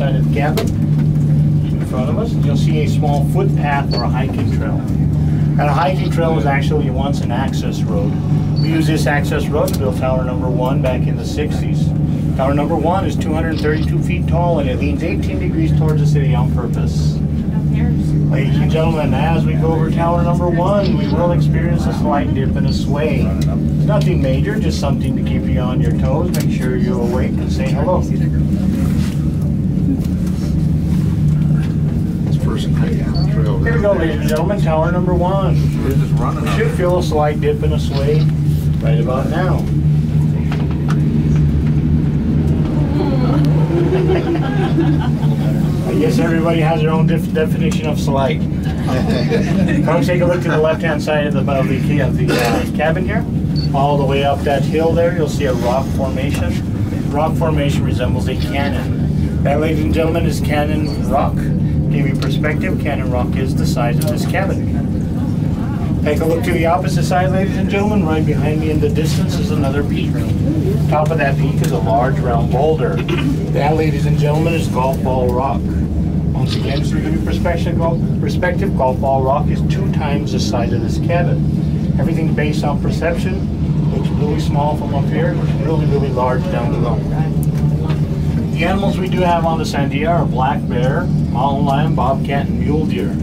side of the cabin in front of us. You'll see a small footpath or a hiking trail. And a hiking trail was actually once an access road. We used this access road to build tower number 1 back in the 60s. Tower number 1 is 232 feet tall and it leans 18 degrees towards the city on purpose. Ladies and gentlemen, as we go over tower number 1, we will experience a slight dip and a sway. It's nothing major, just something to keep you on your toes. Make sure you're awake and say hello. Here we go, ladies and gentlemen, tower number 1. We should feel a slight dip and a sway right about now. I guess everybody has their own definition of slight. Come take a look to the left-hand side of the cabin here. All the way up that hill there, you'll see a rock formation. Rock formation resembles a cannon. That, ladies and gentlemen, is Cannon Rock. Give you perspective, Cannon Rock is the size of this cabin. Take a look to the opposite side, ladies and gentlemen. Right behind me in the distance is another peak. Top of that peak is a large round boulder. That, ladies and gentlemen, is Golf Ball Rock. Once again, to give you perspective, Golf Ball Rock is 2 times the size of this cabin. Everything based on perception. Looks really small from up here, looks really, really large down below. The animals we do have on the Sandia are black bear, mountain lion, bobcat, and mule deer.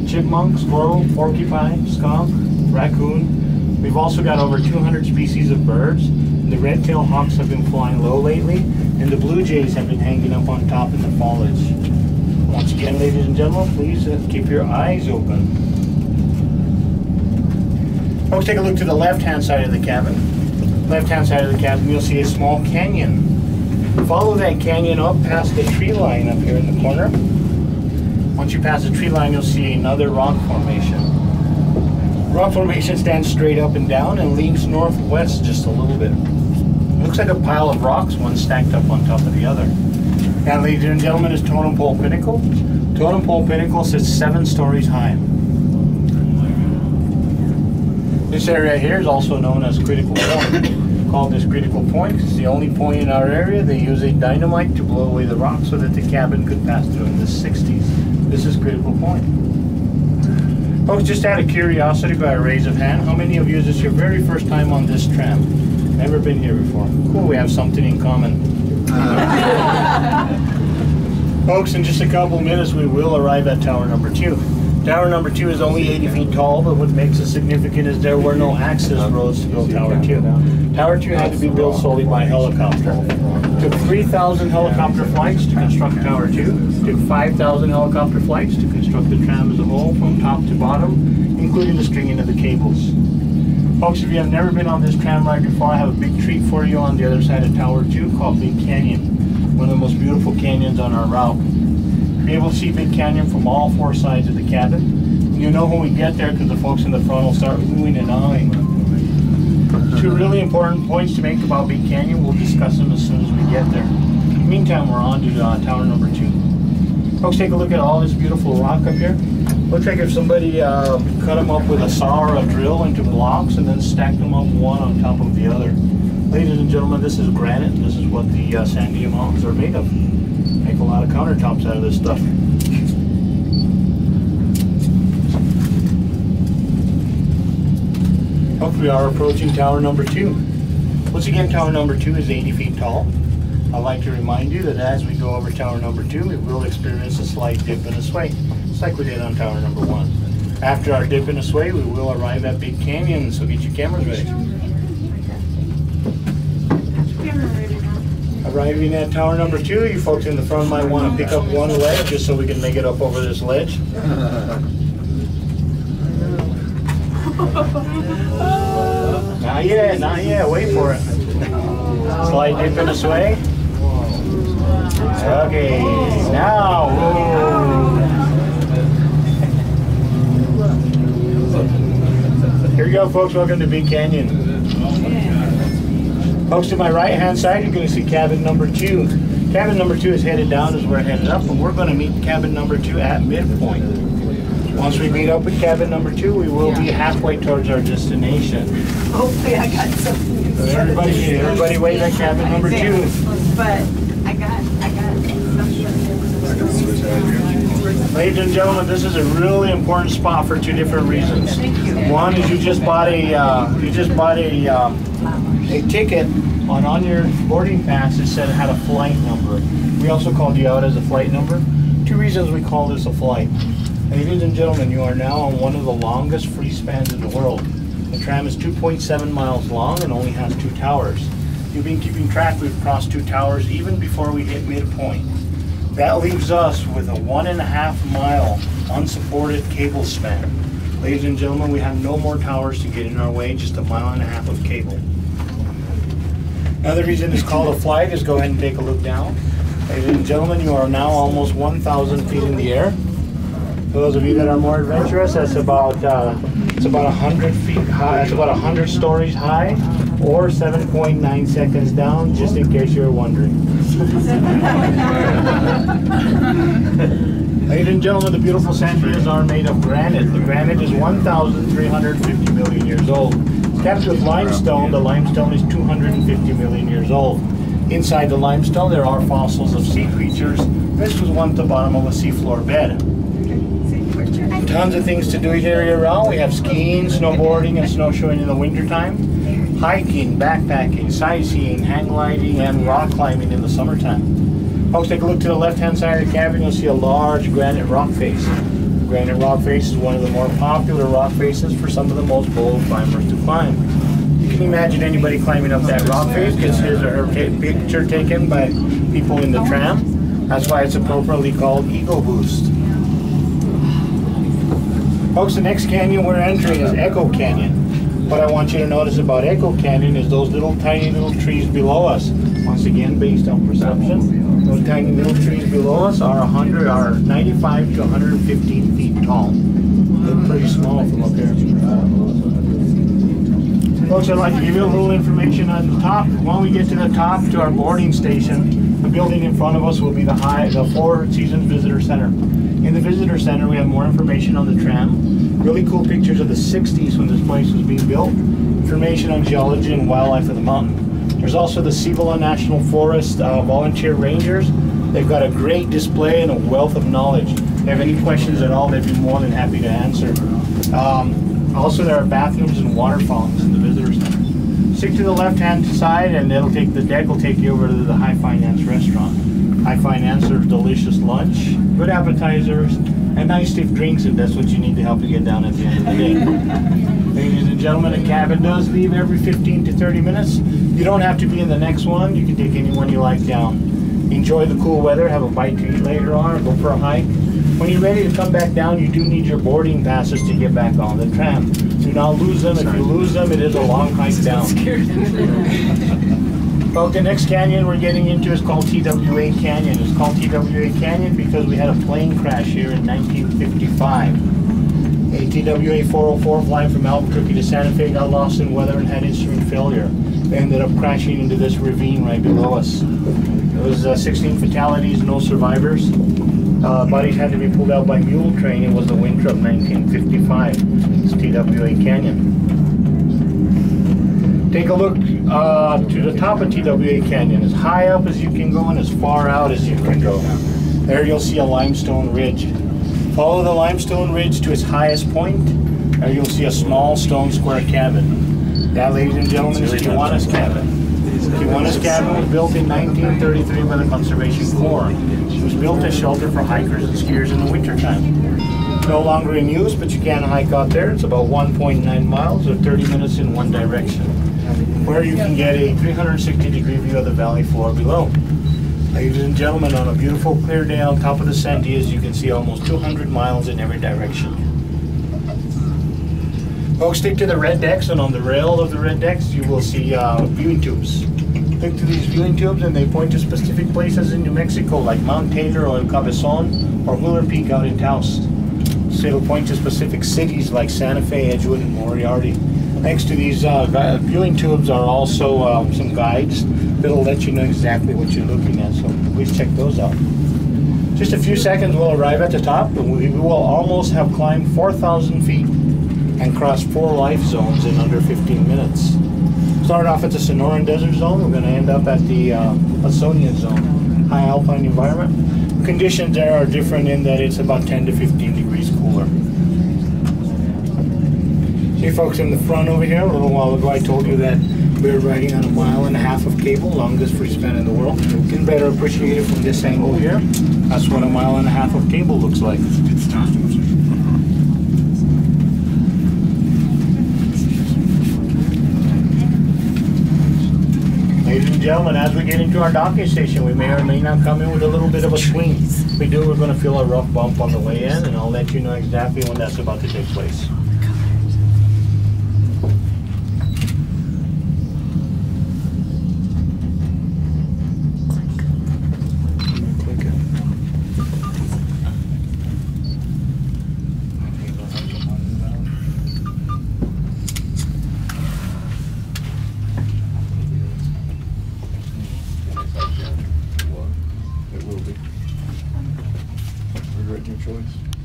Chipmunk, squirrel, porcupine, skunk, raccoon. We've also got over 200 species of birds. The red-tailed hawks have been flying low lately, and the blue jays have been hanging up on top in the foliage. Once again, ladies and gentlemen, please keep your eyes open. Folks, take a look to the left-hand side of the cabin. Left-hand side of the cabin, you'll see a small canyon. Follow that canyon up past the tree line up here in the corner. Once you pass the tree line, you'll see another rock formation. Rock formation stands straight up and down and leans northwest just a little bit. It looks like a pile of rocks, one stacked up on top of the other. And ladies and gentlemen, is Totem Pole Pinnacle. Totem Pole Pinnacle sits 7 stories high. This area here is also known as Critical Point. Called this Critical Point because it's the only point in our area they use a dynamite to blow away the rock so that the cabin could pass through in the 60s. This is Critical Point. Folks, just out of curiosity, by a raise of hand, how many of you is this your very first time on this tram? Never been here before. Cool, we have something in common. Folks, in just a couple of minutes we will arrive at tower number 2. Tower number 2 is only 80 feet tall, but what makes it significant is there were no access roads to build Tower 2. Tower 2 had to be built solely by helicopter. It took 3,000 helicopter flights to construct Tower 2. It took 5,000 helicopter flights to construct the tram as a whole, from top to bottom, including the stringing of the cables. Folks, if you have never been on this tram ride before, I have a big treat for you on the other side of Tower 2 called Big Canyon, one of the most beautiful canyons on our route. Be able to see Big Canyon from all 4 sides of the cabin. You know when we get there because the folks in the front will start oohing and ahhing. 2 really important points to make about Big Canyon. We'll discuss them as soon as we get there. In the meantime, we're on to tower number 2. Folks, take a look at all this beautiful rock up here. Looks like if somebody cut them up with a saw or a drill into blocks and then stacked them up one on top of the other. Ladies and gentlemen, this is granite, and this is what the Sandia Mountains are made of. Make a lot of countertops out of this stuff. We are approaching tower number 2. Once again, tower number 2 is 80 feet tall. I'd like to remind you that as we go over tower number 2, we will experience a slight dip and a sway, just like we did on tower number 1. After our dip and a sway, we will arrive at Big Canyon, so get your cameras ready. Arriving at tower number 2, you folks in the front might want to pick up one leg just so we can make it up over this ledge. Not yet, not yet. Wait for it. Slight dip and a sway. Okay, now. Here we go, folks. Welcome to Big Canyon. Folks, to my right-hand side, you're going to see cabin number 2. Cabin number 2 is headed down as we're headed up, and we're going to meet cabin number 2 at midpoint. Once we meet up with cabin number 2, we will be halfway towards our destination. Hopefully I got something. So everybody wave at cabin number 2. But I got something. Ladies and gentlemen, this is a really important spot for two different reasons. One is you just bought a ticket on your boarding pass that said it had a flight number. We also called you out as a flight number. Two reasons we call this a flight. Ladies and gentlemen, you are now on one of the longest free spans in the world. The tram is 2.7 miles long and only has 2 towers. You've been keeping track, we've crossed 2 towers even before we hit midpoint. That leaves us with a 1.5 mile unsupported cable span. Ladies and gentlemen, we have no more towers to get in our way, just a 1.5 miles of cable. Another reason it's called a flight is go ahead and take a look down. Ladies and gentlemen, you are now almost 1,000 feet in the air. For those of you that are more adventurous, that's about 100 feet high. That's about 100 stories high, or 7.9 seconds down, just in case you're wondering. Ladies and gentlemen, the beautiful Sandias are made of granite. The granite is 1,350 million years old. It's capped with limestone. The limestone is 250 million years old. Inside the limestone, there are fossils of sea creatures. This was one at the bottom of a seafloor bed. Tons of things to do here year-round. We have skiing, snowboarding, and snowshoeing in the wintertime. Hiking, backpacking, sightseeing, hang gliding, and rock climbing in the summertime. Folks, take a look to the left-hand side of the cabin. You'll see a large granite rock face. Granite rock face is one of the more popular rock faces for some of the most bold climbers to climb. You can imagine anybody climbing up that rock face gets his or her picture taken by people in the tram. That's why it's appropriately called Ego Boost. Folks, the next canyon we're entering is Echo Canyon. What I want you to notice about Echo Canyon is those little tiny little trees below us. Once again, based on perception, those tiny little trees below us are 95 to 115 feet tall. They're pretty small from up there. Folks, I'd like to give you a little information on the top. When we get to the top, to our boarding station, the building in front of us will be the Four Seasons Visitor Center. In the Visitor Center, we have more information on the tram, really cool pictures of the 60s when this place was being built, information on geology and wildlife of the mountain. There's also the Cibola National Forest volunteer rangers. They've got a great display and a wealth of knowledge. If you have any questions at all, they'd be more than happy to answer. Also, there are bathrooms and water fountains in the Visitor Center. Stick to the left-hand side, and the deck will take you over to the High Finance restaurant. High Finance serves delicious lunch, good appetizers, and nice stiff drinks, and that's what you need to help you get down at the end of the day. Ladies and gentlemen, the cabin does leave every 15 to 30 minutes. You don't have to be in the next one. You can take anyone you like down. Enjoy the cool weather, have a bite to eat later on, or go for a hike. When you're ready to come back down, you do need your boarding passes to get back on the tram. Do not lose them. If you lose them, it is a long hike down. Well, the next canyon we're getting into is called TWA Canyon. It's called TWA Canyon because we had a plane crash here in 1955. A TWA 404 flying from Albuquerque to Santa Fe got lost in weather and had instrument failure. They ended up crashing into this ravine right below us. There was 16 fatalities, no survivors. Bodies had to be pulled out by mule train. It was the winter of 1955. It's TWA Canyon. Take a look to the top of TWA Canyon, as high up as you can go and as far out as you can go. There you'll see a limestone ridge. Follow the limestone ridge to its highest point. There you'll see a small stone square cabin. That, ladies and gentlemen, is Tijuana's cabin. Tijuana's cabin was built in 1933 by the Conservation Corps. It was built as shelter for hikers and skiers in the wintertime. No longer in use, but you can hike out there. It's about 1.9 miles or 30 minutes in one direction, where you can get a 360-degree view of the valley floor below. Ladies and gentlemen, on a beautiful clear day on top of the Sandias, you can see almost 200 miles in every direction. Folks, stick to the red decks, and on the rail of the red decks, you will see viewing tubes. Stick to these viewing tubes, and they point to specific places in New Mexico, like Mount Taylor or El Cabezon, or Wheeler Peak out in Taos. So it'll point to specific cities like Santa Fe, Edgewood, and Moriarty. Next to these viewing tubes are also some guides that'll let you know exactly what you're looking at, so please check those out. Just a few seconds, we'll arrive at the top, and we will almost have climbed 4,000 feet and crossed 4 life zones in under 15 minutes. Start off at the Sonoran Desert Zone. We're going to end up at the Hudsonia Zone, high alpine environment. conditions there are different in that it's about 10 to 15 degrees cooler. See folks in the front over here, a little while ago I told you that we're riding on 1.5 miles of cable, longest free span in the world. You can better appreciate it from this angle here. That's what 1.5 miles of cable looks like. Ladies and gentlemen, as we get into our docking station, we may or may not come in with a little bit of a swing. If we do, we're going to feel a rough bump on the way in, and I'll let you know exactly when that's about to take place. It will be. Regret your choice.